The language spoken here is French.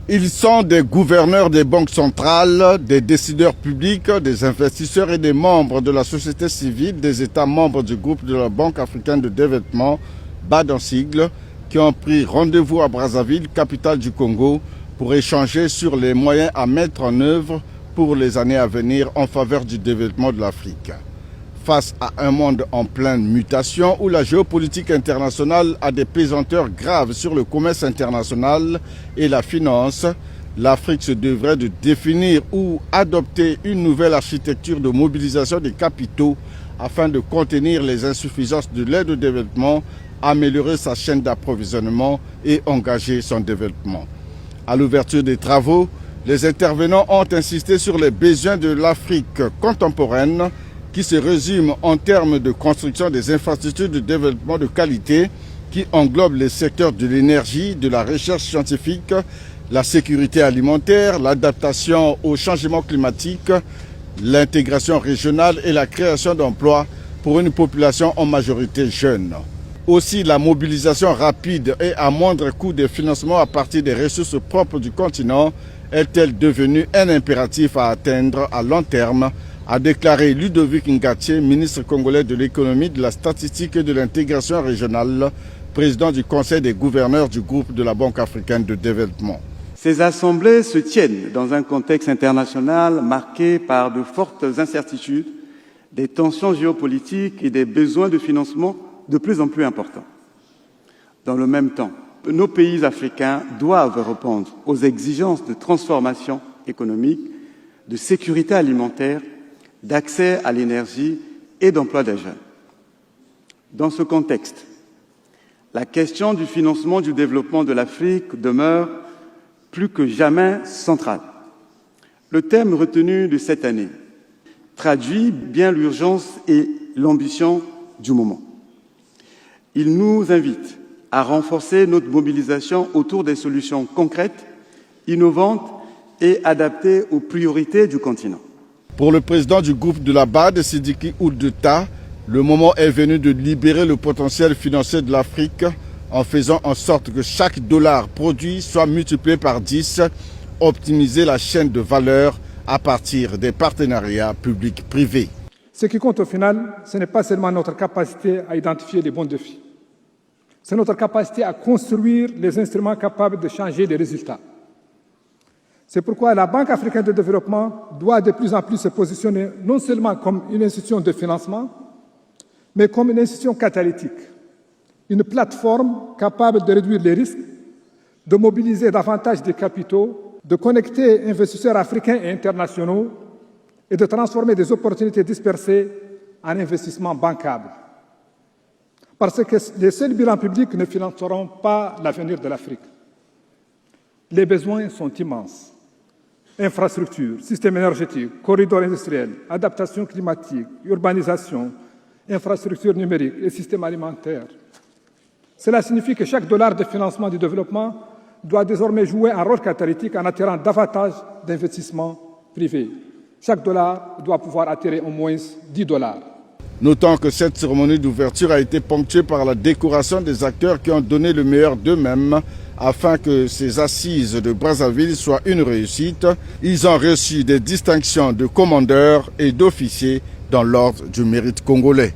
Ils sont des gouverneurs des banques centrales, des décideurs publics, des investisseurs et des membres de la société civile des États membres du groupe de la Banque africaine de développement, BAD en sigle, qui ont pris rendez-vous à Brazzaville, capitale du Congo, pour échanger sur les moyens à mettre en œuvre pour les années à venir en faveur du développement de l'Afrique. Face à un monde en pleine mutation où la géopolitique internationale a des pesanteurs graves sur le commerce international et la finance, l'Afrique se devrait de définir ou adopter une nouvelle architecture de mobilisation des capitaux afin de contenir les insuffisances de l'aide au développement, améliorer sa chaîne d'approvisionnement et engager son développement. À l'ouverture des travaux, les intervenants ont insisté sur les besoins de l'Afrique contemporaine qui se résume en termes de construction des infrastructures de développement de qualité qui englobent les secteurs de l'énergie, de la recherche scientifique, la sécurité alimentaire, l'adaptation au changement climatique, l'intégration régionale et la création d'emplois pour une population en majorité jeune. Aussi, la mobilisation rapide et à moindre coût des financements à partir des ressources propres du continent est-elle devenue un impératif à atteindre à long terme, a déclaré Ludovic Ngatié, ministre congolais de l'économie, de la statistique et de l'intégration régionale, président du Conseil des gouverneurs du groupe de la Banque africaine de développement. Ces assemblées se tiennent dans un contexte international marqué par de fortes incertitudes, des tensions géopolitiques et des besoins de financement de plus en plus importants. Dans le même temps, nos pays africains doivent répondre aux exigences de transformation économique, de sécurité alimentaire, d'accès à l'énergie et d'emploi des jeunes. Dans ce contexte, la question du financement du développement de l'Afrique demeure plus que jamais centrale. Le thème retenu de cette année traduit bien l'urgence et l'ambition du moment. Il nous invite à renforcer notre mobilisation autour des solutions concrètes, innovantes et adaptées aux priorités du continent. Pour le président du groupe de la BAD, Sidiki Oudeta, le moment est venu de libérer le potentiel financier de l'Afrique en faisant en sorte que chaque dollar produit soit multiplié par 10, optimiser la chaîne de valeur à partir des partenariats publics-privés. Ce qui compte au final, ce n'est pas seulement notre capacité à identifier les bons défis. C'est notre capacité à construire les instruments capables de changer les résultats. C'est pourquoi la Banque africaine de développement doit de plus en plus se positionner non seulement comme une institution de financement, mais comme une institution catalytique, une plateforme capable de réduire les risques, de mobiliser davantage de capitaux, de connecter investisseurs africains et internationaux et de transformer des opportunités dispersées en investissements bancables. Parce que les seuls bilans publics ne financeront pas l'avenir de l'Afrique. Les besoins sont immenses. Infrastructures, système énergétique, corridors industriels, adaptation climatique, urbanisation, infrastructures numériques et système alimentaire. Cela signifie que chaque dollar de financement du développement doit désormais jouer un rôle catalytique en attirant davantage d'investissements privés. Chaque dollar doit pouvoir attirer au moins 10 dollars. Notons que cette cérémonie d'ouverture a été ponctuée par la décoration des acteurs qui ont donné le meilleur d'eux-mêmes afin que ces assises de Brazzaville soient une réussite. Ils ont reçu des distinctions de commandeurs et d'officiers dans l'ordre du mérite congolais.